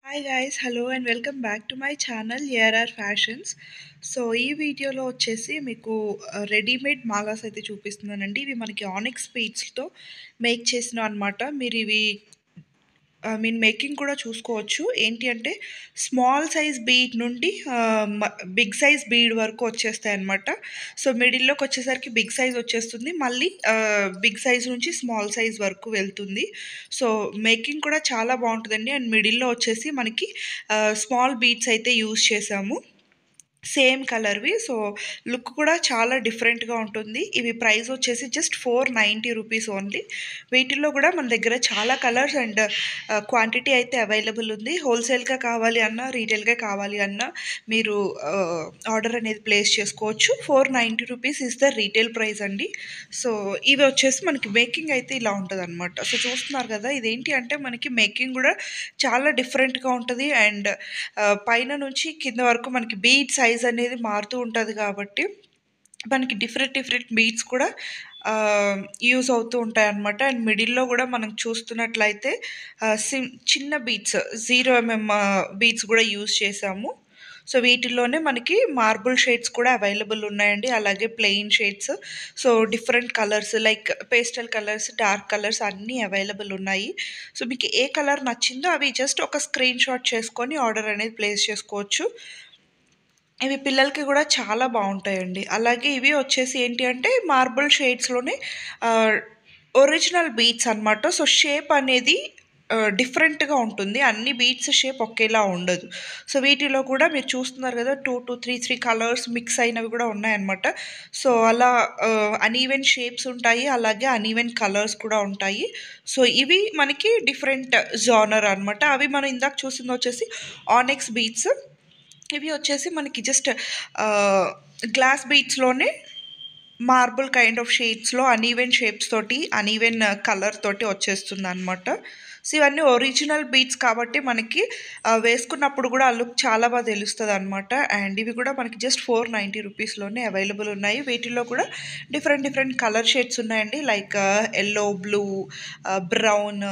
Hi guys, hello and welcome back to my channel ARR fashions. So ఈ వీడియోలో వచ్చేసి మీకు రెడీమేడ్ మాలాస్ అయితే చూపిస్తున్నానండి. ఇవి మనకి ఆనిక్స్ బీడ్స్తో మేక్ చేసిన అనమాట. మీరు ఇవి మేకింగ్ కూడా చూసుకోవచ్చు. ఏంటి అంటే స్మాల్ సైజ్ బీడ్ నుండి బిగ్ సైజ్ బీడ్ వరకు వచ్చేస్తాయి అనమాట. సో మిడిల్లోకి వచ్చేసరికి బిగ్ సైజ్ వచ్చేస్తుంది, మళ్ళీ బిగ్ సైజ్ నుంచి స్మాల్ సైజ్ వరకు వెళ్తుంది. సో మేకింగ్ కూడా చాలా బాగుంటుందండి. అండ్ మిడిల్లో వచ్చేసి మనకి స్మాల్ బీడ్స్ అయితే యూజ్ చేసాము, సేమ్ కలర్వి. సో లుక్ కూడా చాలా డిఫరెంట్గా ఉంటుంది. ఇవి ప్రైస్ వచ్చేసి జస్ట్ 490 రూపీస్ ఓన్లీ. వీటిల్లో కూడా మన దగ్గర చాలా కలర్స్ అండ్ క్వాంటిటీ అయితే అవైలబుల్ ఉంది. హోల్సేల్గా కావాలి అన్నా, రీటైల్గా కావాలి అన్నా మీరు ఆర్డర్ అనేది ప్లేస్ చేసుకోవచ్చు. 490 rupees is the retail price అండి. సో ఇవి వచ్చేసి మనకి మేకింగ్ అయితే ఇలా ఉంటుంది అనమాట. సో చూస్తున్నారు కదా, ఇదేంటి అంటే మనకి మేకింగ్ కూడా చాలా డిఫరెంట్గా ఉంటుంది. అండ్ పైన నుంచి కింద వరకు మనకి బీడ్ సైజ్ అనేది మారుతూ ఉంటుంది కాబట్టి మనకి డిఫరెంట్ డిఫరెంట్ బీడ్స్ కూడా యూజ్ అవుతూ ఉంటాయి అన్నమాట. అండ్ మిడిల్లో కూడా మనం చూస్తున్నట్లయితే చిన్న బీడ్స్ 0 mm బీడ్స్ కూడా యూజ్ చేసాము. సో వీటిల్లోనే మనకి మార్బుల్ షేడ్స్ కూడా అవైలబుల్ ఉన్నాయండి, అలాగే plain shades. So different colours like pastel colours, dark colours అన్నీ అవైలబుల్ ఉన్నాయి. సో మీకు ఏ కలర్ నచ్చిందో అవి జస్ట్ ఒక స్క్రీన్ షాట్ చేసుకొని ఆర్డర్ అనేది ప్లేస్ చేసుకోవచ్చు. ఇవి పిల్లలకి కూడా చాలా బాగుంటాయండి. అలాగే ఇవి వచ్చేసి ఏంటి అంటే మార్బుల్ షేడ్స్లోనే ఒరిజినల్ బీడ్స్ అనమాట. సో షేప్ అనేది డిఫరెంట్గా ఉంటుంది, అన్ని బీడ్స్ షేప్ ఒకేలా ఉండదు. సో వీటిలో కూడా మీరు చూస్తున్నారు కదా, 2 to 3 కలర్స్ మిక్స్ అయినవి కూడా ఉన్నాయన్నమాట. సో అలా అనీవెన్ షేప్స్ ఉంటాయి, అలాగే అనీవెన్ కలర్స్ కూడా ఉంటాయి. సో ఇవి మనకి డిఫరెంట్ జానర్ అనమాట. అవి మనం ఇందాక చూసింది వచ్చేసి ఆనిక్స్ బీడ్స్. ఇవి వచ్చేసి మనకి జస్ట్ గ్లాస్ బీడ్స్లోనే మార్బుల్ కైండ్ ఆఫ్ షేడ్స్లో అనీవెన్ షేప్స్ తోటి, అనీవెన్ కలర్ తోటి వచ్చేస్తుంది అనమాట. సో ఇవన్నీ ఒరిజినల్ బీడ్స్ కాబట్టి మనకి వేసుకున్నప్పుడు కూడా ఆ లుక్ చాలా బాగా తెలుస్తుంది అనమాట. అండ్ ఇవి కూడా మనకి జస్ట్ 490 రూపీస్లోనే అవైలబుల్ ఉన్నాయి. వీటిల్లో కూడా డిఫరెంట్ డిఫరెంట్ కలర్ షేడ్స్ ఉన్నాయండి, like yellow, blue, brown.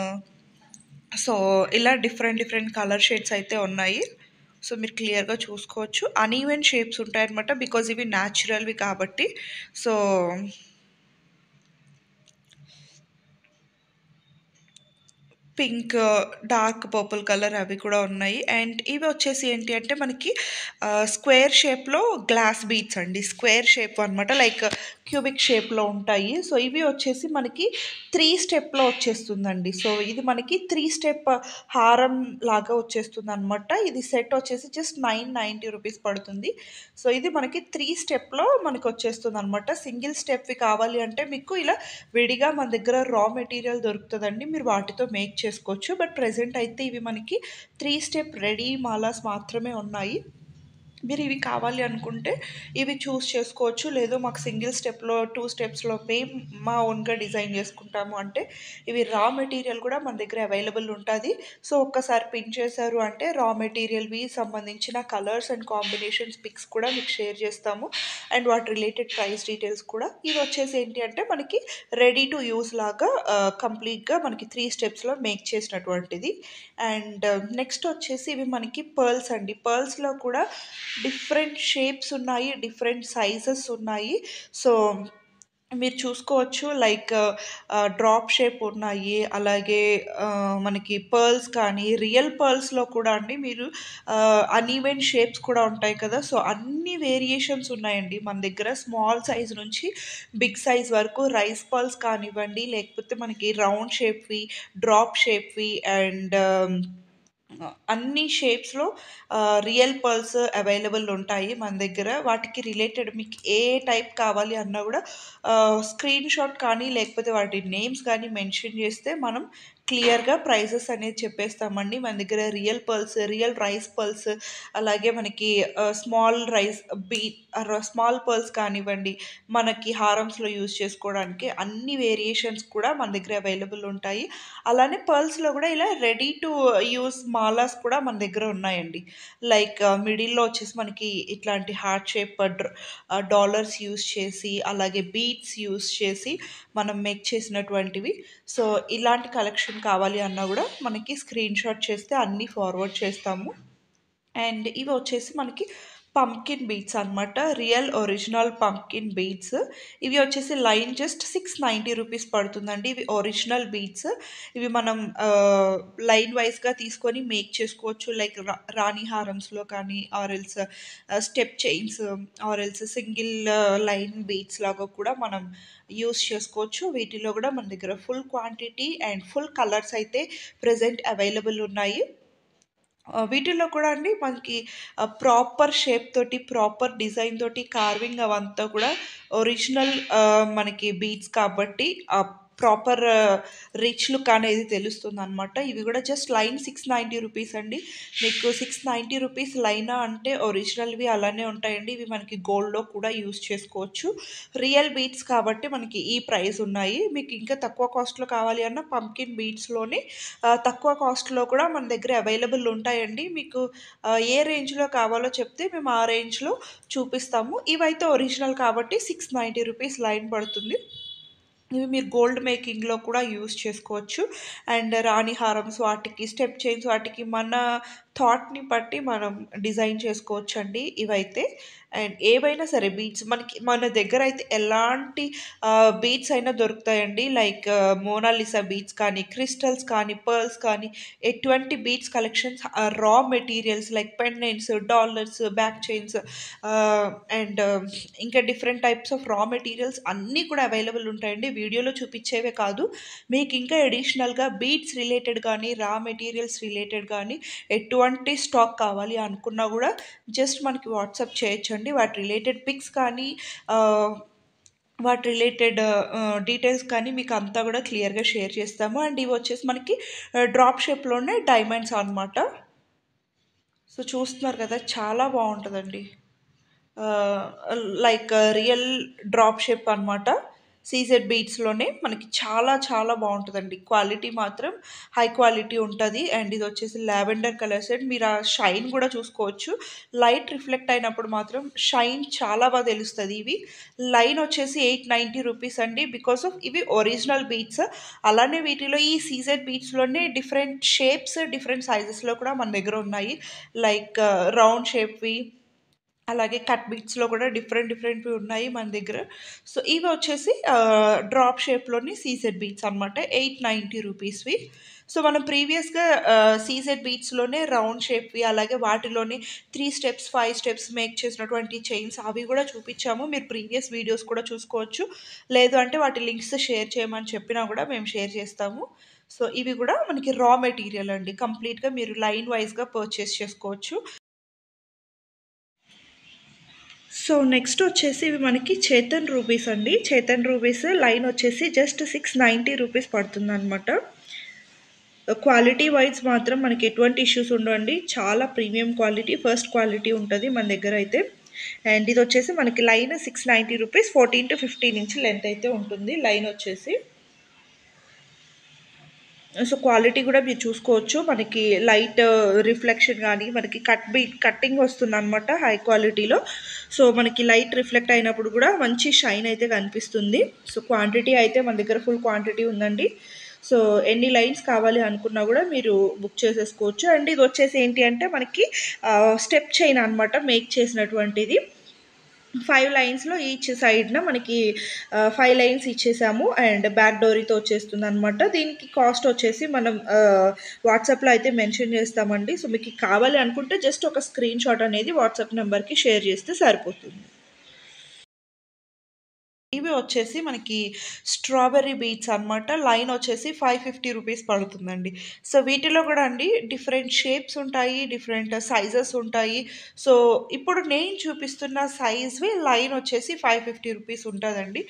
So ఇలా డిఫరెంట్ డిఫరెంట్ కలర్ షేడ్స్ అయితే ఉన్నాయి. సో మీరు క్లియర్గా చూసుకోవచ్చు. అనీవెన్ షేప్స్ ఉంటాయన్నమాట, బికాజ్ ఇవి న్యాచురల్వి కాబట్టి. So pink, dark purple colour అవి కూడా ఉన్నాయి. అండ్ ఇవి వచ్చేసి ఏంటి అంటే మనకి స్క్వేర్ షేప్లో గ్లాస్ బీడ్స్ అండి, స్క్వేర్ షేప్ అనమాట, లైక్ క్యూబిక్ షేప్లో ఉంటాయి. సో ఇవి వచ్చేసి మనకి 3 స్టెప్లో వచ్చేస్తుందండి. సో ఇది మనకి 3 స్టెప్ హారం లాగా వచ్చేస్తుంది అనమాట. ఇది సెట్ వచ్చేసి జస్ట్ 990 రూపీస్ పడుతుంది. సో ఇది మనకి 3 స్టెప్లో మనకి వచ్చేస్తుంది అనమాట. సింగిల్ స్టెప్వి కావాలి అంటే మీకు ఇలా విడిగా మన దగ్గర రా మెటీరియల్ దొరుకుతుందండి, మీరు వాటితో మేక్ చేసుకోవచ్చు. బట్ ప్రెజెంట్ అయితే ఇవి మనకి 3 స్టెప్ రెడీ మాలాస్ మాత్రమే ఉన్నాయి. మీరు ఇవి కావాలి అనుకుంటే ఇవి చూస్ చేసుకోవచ్చు. లేదు మాకు సింగిల్ స్టెప్లో 2 స్టెప్స్లో మేము మా ఓన్గా డిజైన్ చేసుకుంటాము అంటే ఇవి రా మెటీరియల్ కూడా మన దగ్గర అవైలబుల్ ఉంటుంది. సో ఒక్కసారి పిన్ చేశారు అంటే రా మెటీరియల్వి సంబంధించిన కలర్స్ అండ్ కాంబినేషన్స్ పిక్స్ కూడా మీకు షేర్ చేస్తాము, అండ్ వాటి రిలేటెడ్ ప్రైస్ డీటెయిల్స్ కూడా. ఇవి వచ్చేసి ఏంటి అంటే మనకి రెడీ టు యూస్ లాగా కంప్లీట్గా మనకి 3 స్టెప్స్లో మేక్ చేసినటువంటిది. అండ్ నెక్స్ట్ వచ్చేసి ఇవి మనకి పర్ల్స్ అండి. పర్ల్స్లో కూడా డిఫరెంట్ షేప్స్ ఉన్నాయి, డిఫరెంట్ సైజెస్ ఉన్నాయి. సో మీరు చూసుకోవచ్చు, లైక్ డ్రాప్ షేప్ ఉన్నాయి, అలాగే మనకి పర్ల్స్ కానీ రియల్ పర్ల్స్లో కూడా అండి మీరు అనీవెన్ షేప్స్ కూడా ఉంటాయి కదా. సో అన్ని వేరియేషన్స్ ఉన్నాయండి మన దగ్గర, స్మాల్ సైజ్ నుంచి బిగ్ సైజ్ వరకు. రైస్ పర్ల్స్ కానివ్వండి, లేకపోతే మనకి రౌండ్ షేప్వి, డ్రాప్ షేప్వి, అండ్ అన్ని షేప్స్లో రియల్ పర్ల్స్ అవైలబుల్ ఉంటాయి మన దగ్గర. వాటికి రిలేటెడ్ మీకు ఏ టైప్ కావాలి అన్నా కూడా స్క్రీన్ షాట్ కానీ లేకపోతే వాటి నేమ్స్ కానీ మెన్షన్ చేస్తే మనం క్లియర్గా ప్రైజెస్ అనేది చెప్పేస్తామండి. మన దగ్గర real pearls, real rice pearls, అలాగే మనకి స్మాల్ రైస్ స్మాల్ పర్ల్స్ కానివ్వండి, మనకి హారమ్స్లో యూజ్ చేసుకోవడానికి అన్ని వేరియేషన్స్ కూడా మన దగ్గర అవైలబుల్ ఉంటాయి. అలానే పర్ల్స్లో కూడా ఇలా రెడీ టు యూస్ మాలాస్ కూడా మన దగ్గర ఉన్నాయండి. లైక్ మిడిల్లో వచ్చేసి మనకి ఇట్లాంటి హార్ట్ షేప్ డాలర్స్ యూస్ చేసి, అలాగే బీడ్స్ యూస్ చేసి మనం మేక్ చేసినటువంటివి. సో ఇలాంటి కలెక్షన్ లొకేషన్ కావాలి అన్నా కూడా మనకి స్క్రీన్ షాట్ చేస్తే అన్నీ ఫార్వర్డ్ చేస్తాము. అండ్ ఇవి వచ్చేసి మనకి పంకిన్ బీట్స్ అనమాట, రియల్ ఒరిజినల్ పంకిన్ బీట్స్. ఇవి వచ్చేసి లైన్ జస్ట్ 690 రూపీస్ పడుతుందండి. ఇవి ఒరిజినల్ బీట్స్. ఇవి మనం లైన్ వైజ్గా తీసుకొని మేక్ చేసుకోవచ్చు, లైక్ రాణి హారమ్స్లో కానీ, or else step chains, or else single line beads లాగా కూడా మనం యూస్ చేసుకోవచ్చు. వీటిలో కూడా మన దగ్గర full quantity and full colours అయితే ప్రజెంట్ అవైలబుల్ ఉన్నాయి. వీటిల్లో కూడా అండి మనకి ప్రాపర్ షేప్ తోటి, ప్రాపర్ డిజైన్ తోటి కార్వింగ్ అవంతా కూడా ఒరిజినల్ మనకి బీడ్స్ కాబట్టి ప్రాపర్ రిచ్ లుక్ అనేది తెలుస్తుందనమాట. ఇవి కూడా జస్ట్ లైన్ 690 రూపీస్ అండి. మీకు 690 రూపీస్ లైనా అంటే ఒరిజినల్వి అలానే ఉంటాయండి. ఇవి మనకి గోల్డ్లో కూడా యూస్ చేసుకోవచ్చు. రియల్ బీడ్స్ కాబట్టి మనకి ఈ ప్రైస్ ఉన్నాయి. మీకు ఇంకా తక్కువ కాస్ట్లో కావాలి అన్న పంకిన్ బీడ్స్లోనే తక్కువ కాస్ట్లో కూడా మన దగ్గర అవైలబుల్ ఉంటాయండి. మీకు ఏ రేంజ్లో కావాలో చెప్తే మేము ఆ రేంజ్లో చూపిస్తాము. ఇవైతే ఒరిజినల్ కాబట్టి 690 రూపీస్ లైన్ పడుతుంది. ఇవి మీరు గోల్డ్ మేకింగ్లో కూడా యూస్ చేసుకోవచ్చు. అండ్ రాణి హారమ్స్ వాటికి, స్టెప్ చైన్స్ వాటికి మన థాట్ని బట్టి మనం డిజైన్ చేసుకోవచ్చు అండి ఇవైతే. అండ్ ఏవైనా సరే బీడ్స్ మనకి మన దగ్గర అయితే ఎలాంటి బీడ్స్ అయినా దొరుకుతాయండి. లైక్ మోనాలిసా బీడ్స్ కానీ, క్రిస్టల్స్ కానీ, పర్ల్స్ కానీ, ఎటువంటి beads collections, raw materials like pendants, dollars, back chains and ఇంకా different types of raw materials అన్నీ కూడా అవైలబుల్ ఉంటాయండి. వీడియోలో చూపించేవే కాదు, మీకు ఇంకా అడిషనల్గా బీడ్స్ రిలేటెడ్ కానీ, రా మెటీరియల్స్ రిలేటెడ్ కానీ ఎటువంటి స్టాక్ కావాలి అనుకున్నా కూడా జస్ట్ మనకి వాట్సాప్ చేయొచ్చండి. వాటి రిలేటెడ్ పిక్స్ కానీ వాటి రిలేటెడ్ డీటెయిల్స్ కానీ మీకు అంతా కూడా క్లియర్గా షేర్ చేస్తాము. అండ్ ఇవి వచ్చేసి మనకి డ్రాప్ షేప్లోనే డైమండ్స్ అనమాట. సో చూస్తున్నారు కదా, చాలా బాగుంటుందండి. లైక్ రియల్ డ్రాప్ షేప్ అనమాట. సీజెడ్ బీడ్స్లోనే మనకి చాలా చాలా బాగుంటుందండి. క్వాలిటీ మాత్రం హై క్వాలిటీ ఉంటుంది. అండ్ ఇది వచ్చేసి లావెండర్ కలర్ సెట్. మీరు ఆ షైన్ కూడా చూసుకోవచ్చు. లైట్ రిఫ్లెక్ట్ అయినప్పుడు మాత్రం షైన్ చాలా బాగా తెలుస్తుంది. ఇవి లైన్ వచ్చేసి 890 రూపీస్ అండి. బికాస్ ఆఫ్ ఇవి ఒరిజినల్ బీడ్స్. అలానే వీటిలో ఈ సీజెడ్ బీడ్స్లోనే డిఫరెంట్ షేప్స్, డిఫరెంట్ సైజెస్లో కూడా మన దగ్గర ఉన్నాయి. లైక్ రౌండ్ షేప్వి, అలాగే కట్ బీట్స్లో కూడా డిఫరెంట్వి ఉన్నాయి మన దగ్గర. సో ఇవి వచ్చేసి డ్రాప్ షేప్లోని సీజెడ్ బీట్స్ అనమాట, 890 రూపీస్వి. సో మనం ప్రీవియస్గా సీజెడ్ బీట్స్లోనే రౌండ్ షేప్వి, అలాగే వాటిలోనే 3 స్టెప్స్ 5 స్టెప్స్ మేక్ చేసినటువంటి చైన్స్ అవి కూడా చూపించాము. మీరు ప్రీవియస్ వీడియోస్ కూడా చూసుకోవచ్చు. లేదు అంటే వాటి లింక్స్ షేర్ చేయమని చెప్పినా కూడా మేము షేర్ చేస్తాము. సో ఇవి కూడా మనకి రా మెటీరియల్ అండి. కంప్లీట్గా మీరు లైన్ వైజ్గా పర్చేస్ చేసుకోవచ్చు. సో నెక్స్ట్ వచ్చేసి ఇవి మనకి చేతన్ రూబీస్ అండి. చేతన్ రూబీస్ లైన్ వచ్చేసి జస్ట్ 690 రూపీస్ పడుతుంది అనమాట. క్వాలిటీ వైజ్ మాత్రం మనకి ఎటువంటి ఇష్యూస్ ఉండవండి. చాలా ప్రీమియం క్వాలిటీ, ఫస్ట్ క్వాలిటీ ఉంటుంది మన దగ్గర అయితే. అండ్ ఇది వచ్చేసి మనకి line 690 rupees, 14 to 15 inch length అయితే ఉంటుంది లైన్ వచ్చేసి. సో క్వాలిటీ కూడా మీరు చూసుకోవచ్చు. మనకి లైట్ రిఫ్లెక్షన్ కానీ, మనకి కట్టింగ్ వస్తుంది అనమాట హై క్వాలిటీలో. సో మనకి లైట్ రిఫ్లెక్ట్ అయినప్పుడు కూడా మంచి షైన్ అయితే కనిపిస్తుంది. సో క్వాంటిటీ అయితే మన దగ్గర ఫుల్ క్వాంటిటీ ఉందండి. సో ఎన్ని లైన్స్ కావాలి అనుకున్నా కూడా మీరు బుక్ చేసేసుకోవచ్చు. అండ్ ఇది వచ్చేసి ఏంటి అంటే మనకి స్టెప్ చైన్ అనమాట, మేక్ చేసినటువంటిది. 5 లైన్స్లో ఈచ్ సైడ్న మనకి 5 లైన్స్ ఇచ్చేసాము. అండ్ బ్యాక్ డోరీతో వచ్చేస్తుంది అనమాట. దీనికి కాస్ట్ వచ్చేసి మనం వాట్సాప్లో అయితే మెన్షన్ చేస్తామండి. సో మీకు కావాలి అనుకుంటే జస్ట్ ఒక స్క్రీన్ షాట్ అనేది వాట్సాప్ నెంబర్కి షేర్ చేస్తే సరిపోతుంది. ఇవి వచ్చేసి మనకి స్ట్రాబెర్రీ బీట్స్ అనమాట. లైన్ వచ్చేసి 550 రూపీస్ పడుతుందండి. సో వీటిలో కూడా అండి డిఫరెంట్ షేప్స్ ఉంటాయి, డిఫరెంట్ సైజెస్ ఉంటాయి. సో ఇప్పుడు నేను చూపిస్తున్న సైజ్వి లైన్ వచ్చేసి 550 రూపీస్ ఉంటుందండి.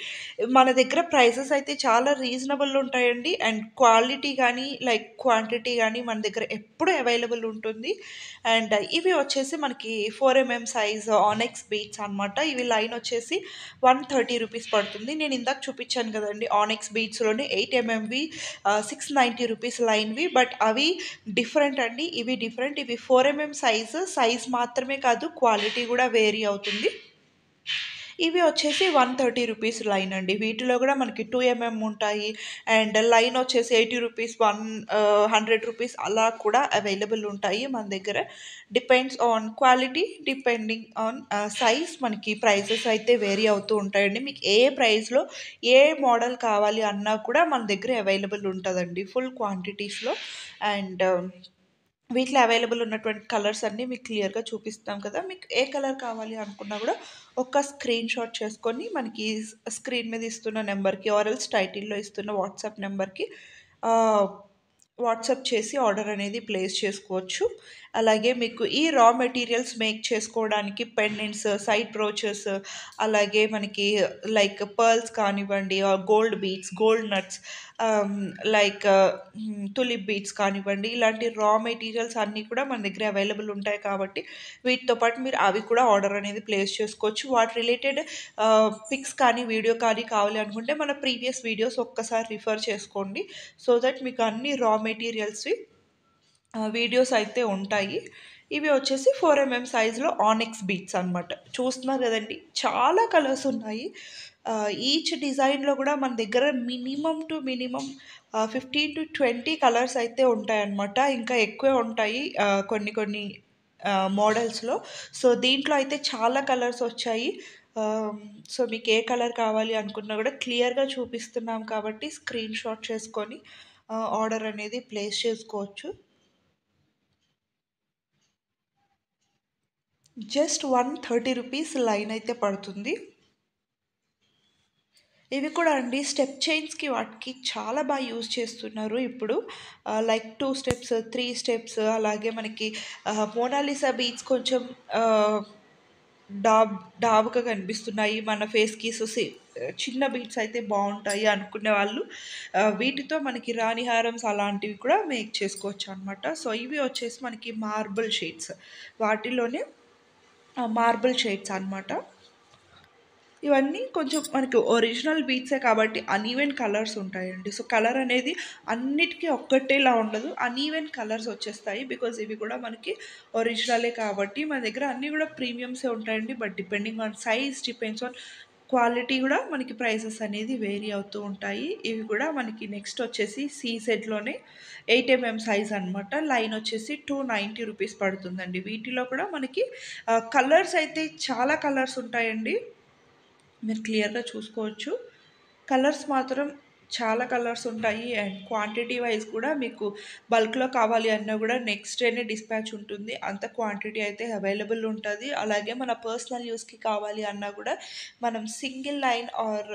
మన దగ్గర ప్రైసెస్ అయితే చాలా రీజనబుల్ ఉంటాయండి. అండ్ క్వాలిటీ కానీ, లైక్ క్వాంటిటీ కానీ మన దగ్గర ఎప్పుడు అవైలబుల్ ఉంటుంది. అండ్ ఇవి వచ్చేసి మనకి 4mm సైజ్ ఆనెక్స్ బీట్స్ అనమాట. ఇవి లైన్ వచ్చేసి 130 రూపీస్ పడుతుంది. నేను ఇందాక చూపించాను కదండి ఆనెక్స్ బీట్స్లోనే 8mmవి 690 రూపీస్ లైన్వి. బట్ అవి డిఫరెంట్ అండి, ఇవి డిఫరెంట్. ఇవి 4mm సైజ్ మాత్రమే కాదు, క్వాలిటీ కూడా వేరీ అవుతుంది. ఇవి వచ్చేసి 130 రూపీస్ లైన్ అండి. వీటిలో కూడా మనకి 2 ఉంటాయి. అండ్ లైన్ వచ్చేసి 80 రూపీస్, 100 రూపీస్ అలా కూడా అవైలబుల్ ఉంటాయి మన దగ్గర. Depends on quality, depending on size మనకి ప్రైసెస్ అయితే వేరీ అవుతూ ఉంటాయండి. మీకు ఏ ప్రైస్లో ఏ మోడల్ కావాలి అన్నా కూడా మన దగ్గర అవైలబుల్ ఉంటుందండి ఫుల్ క్వాంటిటీస్లో. అండ్ వీటిలో అవైలబుల్ ఉన్నటువంటి కలర్స్ అన్నీ మీకు క్లియర్గా చూపిస్తాం కదా. మీకు ఏ కలర్ కావాలి అనుకున్నా కూడా ఒక స్క్రీన్ షాట్ చేసుకొని మనకి స్క్రీన్ మీద ఇస్తున్న నెంబర్కి ఆర్ఎల్స్ టైటిల్లో ఇస్తున్న వాట్సాప్ నెంబర్కి వాట్సాప్ చేసి ఆర్డర్ అనేది ప్లేస్ చేసుకోవచ్చు. అలాగే మీకు ఈ రా మెటీరియల్స్ మేక్ చేసుకోవడానికి పెండెంట్స్, సైడ్ బ్రోచెస్, అలాగే మనకి లైక్ పర్ల్స్ కానివ్వండి, gold beads, gold nuts, like tulip beads కానివ్వండి, ఇలాంటి రా మెటీరియల్స్ అన్నీ కూడా మన దగ్గర అవైలబుల్ ఉంటాయి కాబట్టి వీటితో పాటు మీరు అవి కూడా ఆర్డర్ అనేది ప్లేస్ చేసుకోవచ్చు. వాటి రిలేటెడ్ పిక్స్ కానీ వీడియో కానీ కావాలి అనుకుంటే మన ప్రీవియస్ వీడియోస్ ఒక్కసారి రిఫర్ చేసుకోండి. సో దట్ మీకు అన్ని రా మెటీరియల్స్వి వీడియోస్ అయితే ఉంటాయి. ఇవి వచ్చేసి 4 సైజులో ఆనిక్స్ బీట్స్ అనమాట. చూస్తున్నారు కదండి, చాలా కలర్స్ ఉన్నాయి. ఈచ్ డిజైన్లో కూడా మన దగ్గర మినిమం 15 to 20 కలర్స్ అయితే ఉంటాయన్నమాట. ఇంకా ఎక్కువే ఉంటాయి కొన్ని కొన్ని మోడల్స్లో. సో దీంట్లో అయితే చాలా కలర్స్ వచ్చాయి. సో మీకు ఏ కలర్ కావాలి అనుకున్నా కూడా క్లియర్గా చూపిస్తున్నాం కాబట్టి స్క్రీన్ షాట్ చేసుకొని ఆర్డర్ అనేది ప్లేస్ చేసుకోవచ్చు. జస్ట్ 130 రూపీస్ లైన్ అయితే పడుతుంది. ఇవి కూడా అండి స్టెప్ చైన్స్కి వాటికి చాలా బాగా యూజ్ చేస్తున్నారు ఇప్పుడు. లైక్ 2 స్టెప్స్, 3 స్టెప్స్, అలాగే మనకి మోనాలిసా బీడ్స్ కొంచెం డాబ్ డాబ్గా కనిపిస్తున్నాయి మన ఫేస్కి. సో చిన్న బీడ్స్ అయితే బాగుంటాయి అనుకునే వాళ్ళు వీటితో మనకి రాణి హారమ్స్ అలాంటివి కూడా మేక్ చేసుకోవచ్చు అనమాట. సో ఇవి వచ్చేసి మనకి మార్బుల్ షేడ్స్, వాటిలోనే మార్బుల్ షేడ్స్ అనమాట. ఇవన్నీ కొంచెం మనకి ఒరిజినల్ బీట్సే కాబట్టి అన్ఈవెన్ కలర్స్ ఉంటాయండి. సో కలర్ అనేది అన్నిటికీ ఒక్కటేలా ఉండదు, అన్ఈవెన్ కలర్స్ వచ్చేస్తాయి. బికాజ్ ఇవి కూడా మనకి ఒరిజినలే కాబట్టి మన దగ్గర అన్నీ కూడా ప్రీమియమ్సే ఉంటాయండి. But depending on size, depends on quality కూడా మనకి ప్రైసెస్ అనేది వేరీ అవుతూ ఉంటాయి. ఇవి కూడా మనకి నెక్స్ట్ వచ్చేసి సీసెట్లోనే 8 సైజ్ అనమాట. లైన్ వచ్చేసి 290 రూపీస్ పడుతుందండి. వీటిలో కూడా మనకి కలర్స్ అయితే చాలా కలర్స్ ఉంటాయండి, మీరు క్లియర్గా చూసుకోవచ్చు. కలర్స్ మాత్రం చాలా కలర్స్ ఉంటాయి. అండ్ క్వాంటిటీ వైజ్ కూడా మీకు బల్క్లో కావాలి అన్నా కూడా నెక్స్ట్ డేనే డిస్పాచ్ ఉంటుంది, అంత క్వాంటిటీ అయితే అవైలబుల్ ఉంటుంది. అలాగే మన పర్సనల్ యూస్కి కావాలి అన్నా కూడా మనం single line or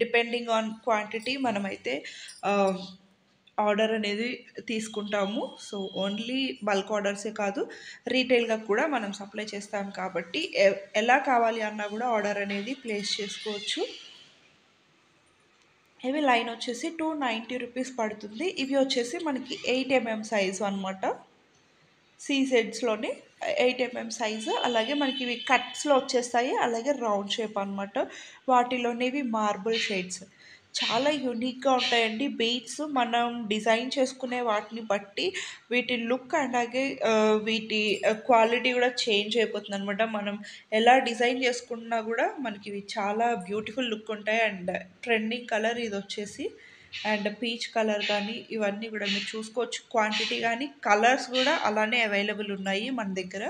depending on quantity మనమైతే ఆర్డర్ అనేది తీసుకుంటాము. సో ఓన్లీ బల్క్ ఆర్డర్సే కాదు, రీటైల్గా కూడా మనం సప్లై చేస్తాం కాబట్టి ఎలా కావాలి అన్నా కూడా ఆర్డర్ అనేది ప్లేస్ చేసుకోవచ్చు. ఇవి లైన్ వచ్చేసి 290 రూపీస్ పడుతుంది. ఇవి వచ్చేసి మనకి 8 సైజు అనమాట. సెట్స్లోనే 8 సైజు. అలాగే మనకి ఇవి కట్స్లో వచ్చేస్తాయి, అలాగే రౌండ్ షేప్ అనమాట. వాటిలోనే ఇవి మార్బుల్ షేడ్స్ చాలా యూనిక్గా ఉంటాయండి. బీడ్స్ మనం డిజైన్ చేసుకునే వాటిని బట్టి వీటి లుక్ అలాగే వీటి క్వాలిటీ కూడా చేంజ్ అయిపోతుంది అనమాట. మనం ఎలా డిజైన్ చేసుకున్నా కూడా మనకి ఇవి చాలా బ్యూటిఫుల్ లుక్ ఉంటాయి. అండ్ ట్రెండింగ్ కలర్ ఇది వచ్చేసి, అండ్ పీచ్ కలర్ కానీ ఇవన్నీ కూడా మీరు చూసుకోవచ్చు. క్వాంటిటీ కానీ కలర్స్ కూడా అలానే అవైలబుల్ ఉన్నాయి మన దగ్గర.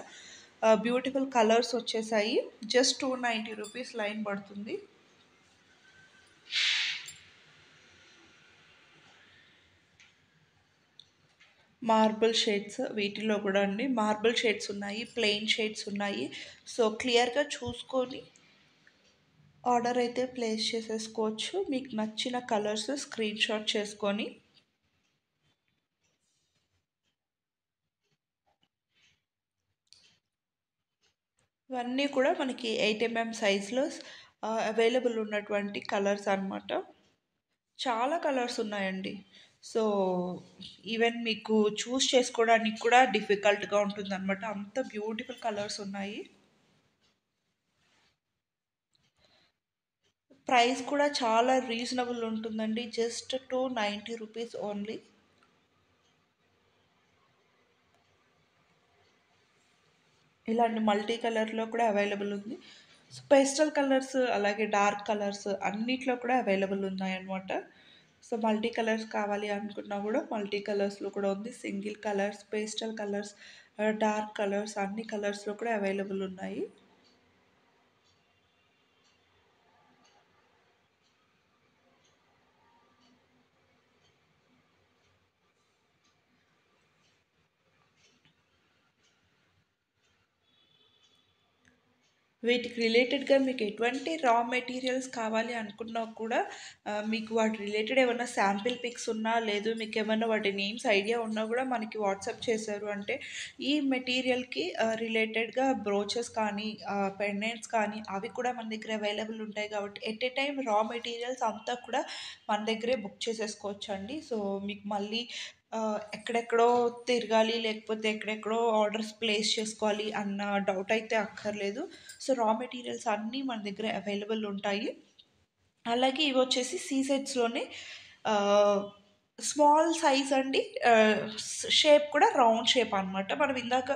బ్యూటిఫుల్ కలర్స్ వచ్చేసాయి. జస్ట్ 290 రూపీస్ లైన్ పడుతుంది. మార్బుల్ షేడ్స్, వీటిలో కూడా అండి మార్బుల్ షేడ్స్ ఉన్నాయి, ప్లెయిన్ షేడ్స్ ఉన్నాయి. సో క్లియర్గా చూసుకొని ఆర్డర్ అయితే ప్లేస్ చేసేసుకోవచ్చు. మీకు నచ్చిన కలర్స్ స్క్రీన్ షాట్ చేసుకొని. ఇవన్నీ కూడా మనకి 8 సైజ్లో అవైలబుల్ ఉన్నటువంటి కలర్స్ అనమాట. చాలా కలర్స్ ఉన్నాయండి. సో ఈవెన్ మీకు చూస్ చేసుకోవడానికి కూడా డిఫికల్ట్గా ఉంటుందన్నమాట, అంత బ్యూటిఫుల్ కలర్స్ ఉన్నాయి. ప్రైస్ కూడా చాలా రీజనబుల్ ఉంటుందండి, జస్ట్ 290 రూపీస్ ఓన్లీ. ఇలాంటి మల్టీ కలర్లో కూడా అవైలబుల్ ఉంది. సో, పేస్టల్ కలర్స్ అలాగే డార్క్ కలర్స్ అన్నిట్లో కూడా అవైలబుల్ ఉన్నాయన్నమాట. సో, మల్టీ కలర్స్ కావాలి అనుకున్నా గూడా మల్టీ కలర్స్‌లో కూడా ఉంది. Single colours, pastel colours, dark colours అన్ని కలర్స్‌లో కూడా అవైలబుల్ ఉన్నాయి. వీటికి రిలేటెడ్‌గా మీకు ఎటువంటి రా మెటీరియల్స్ కావాలి అనుకున్నా కూడా మీకు వాటి రిలేటెడ్ ఏమన్నా శాంపిల్ పిక్స్ ఉన్నా, లేదు మీకేమన్నా వాటి నేమ్స్ ఐడియా ఉన్నా గూడా మనకి వాట్సాప్ చేశారు అంటే, ఈ మెటీరియల్‌కి రిలేటెడ్‌గా బ్రోచెస్ కానీ, పెండెంట్స్ కానీ అవి కూడా మన దగ్గర అవైలబుల్ ఉంటాయి కాబట్టి, ఎట్ ఎ టైమ్ రా మెటీరియల్స్ అంతా కూడా మన దగ్గరే బుక్ చేసేసుకోవచ్చండి. సో, మీకు మళ్ళీ ఎక్కడెక్కడో తిరగాలి, లేకపోతే ఎక్కడెక్కడో ఆర్డర్స్ ప్లేస్ చేసుకోవాలి అన్న డౌట్ అయితే అక్కర్లేదు. సో, రా మెటీరియల్స్ అన్నీ మన దగ్గర అవైలబుల్ ఉంటాయి. అలాగే ఇవొచ్చేసి సీజెడ్స్‌లోనే ఆహ్, స్మాల్ సైజ్ అండి. షేప్ కూడా రౌండ్ షేప్ అనమాట. మనం ఇందాక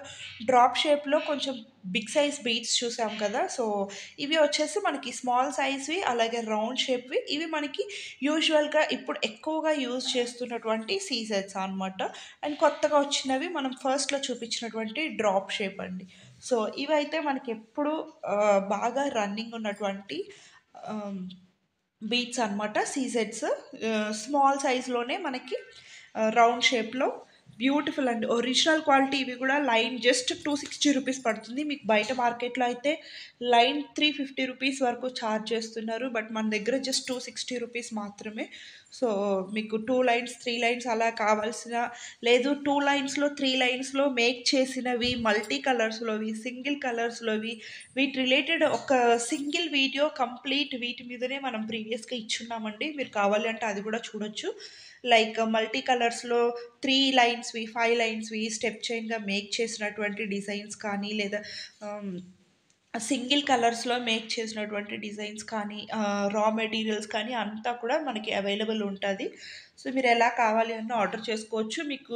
డ్రాప్ షేప్‌లో కొంచెం బిగ్ సైజ్ బీడ్స్ చూసాం కదా! సో, ఇవి వచ్చేసి మనకి స్మాల్ సైజ్‌వి అలాగే రౌండ్ షేప్‌వి. ఇవి మనకి యూజువల్‌గా ఇప్పుడు ఎక్కువగా యూజ్ చేస్తున్నటువంటి సీజెడ్స్ అనమాట. అండ్ కొత్తగా వచ్చినవి మనం ఫస్ట్‌లో చూపించినటువంటి డ్రాప్ షేప్ అండి. సో, ఇవైతే మనకెప్పుడు బాగా రన్నింగ్ ఉన్నటువంటి ఆహ్ బీట్స్ అనమాట. సీజెడ్స్ స్మాల్ సైజ్‌లోనే మనకి రౌండ్ షేప్‌లో బ్యూటిఫుల్ అండి. ఒరిజినల్ క్వాలిటీ ఇవి గూడా లైన్ జస్ట్ ₹260 పడుతుంది. మీకు బయట మార్కెట్‌లో అయితే లైన్ ₹350 వరకు చార్జ్ చేస్తున్నారు. బట్ మన దగ్గర జస్ట్ ₹260 మాత్రమే. సో, మీకు 2 లైన్స్, 3 లైన్స్ అలా కావాల్సిన లేదు 2 లైన్స్‌లో, 3 లైన్స్‌లో మేక్ చేసినవి, మల్టీ కలర్స్‌లోవి, సింగిల్ కలర్స్‌లోవి వీటి రిలేటెడ్ ఒక సింగిల్ వీడియో కంప్లీట్ వీటి మీదనే మనం ప్రీవియస్‌గా ఇచ్చున్నామండి. మీరు కావాలి అంటే అది గూడా చూడొచ్చు. లైక్ మల్టీ కలర్స్‌లో 3 లైన్స్‌వి, 5 లైన్స్‌వి స్టెప్ చైన్‌గా మేక్ చేసినటువంటి డిజైన్స్ కానీ, లేదా ఆహ్, సింగిల్ కలర్స్‌లో మేక్ చేసినటువంటి డిజైన్స్ కానీ, రా మెటీరియల్స్ కానీ అంతా కూడా మనకి అవైలబుల్ ఉంటది. సో, మీరెలా కావాలి అన్నా ఆర్డర్ చేసుకోవచ్చు. మీకు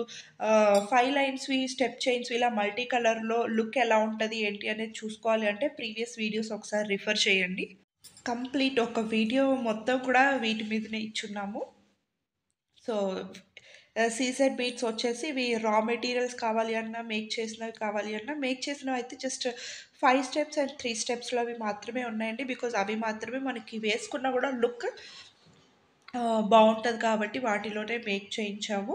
5 లైన్స్‌వి, స్టెప్ చైన్స్‌వి ఇలా మల్టీ కలర్‌లో లుక్ ఎలా ఉంటది, ఏంటి అనేది చూసుకోవాలి అంటే ప్రీవియస్ వీడియోస్ ఒకసారి రిఫర్ చేయండి. కంప్లీట్ ఒక వీడియో మొత్తం కూడా వీటి మీదనే ఇచ్చున్నాము. సో, సీజెడ్ బీట్స్ వచ్చేసి ఇవి రా మెటీరియల్స్ కావాలి అన్నా, మేక్ చేసినవి కావాలి అన్నా, మేక్ చేసినవయితే జస్ట్ 5 స్టెప్స్ అండ్ 3 స్టెప్స్‌లో అవి మాత్రమే ఉన్నాయండి. బికాజ్ అవి మాత్రమే మనకి వేసుకున్నా గూడా లుక్ బావుంటది కాబట్టి వాటిలోనే మేక్ చేయించాము.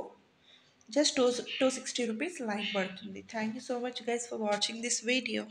జస్ట్ 260 రూపీస్ లైన్ పడుతుంది. Thank you so much guys for watching this video.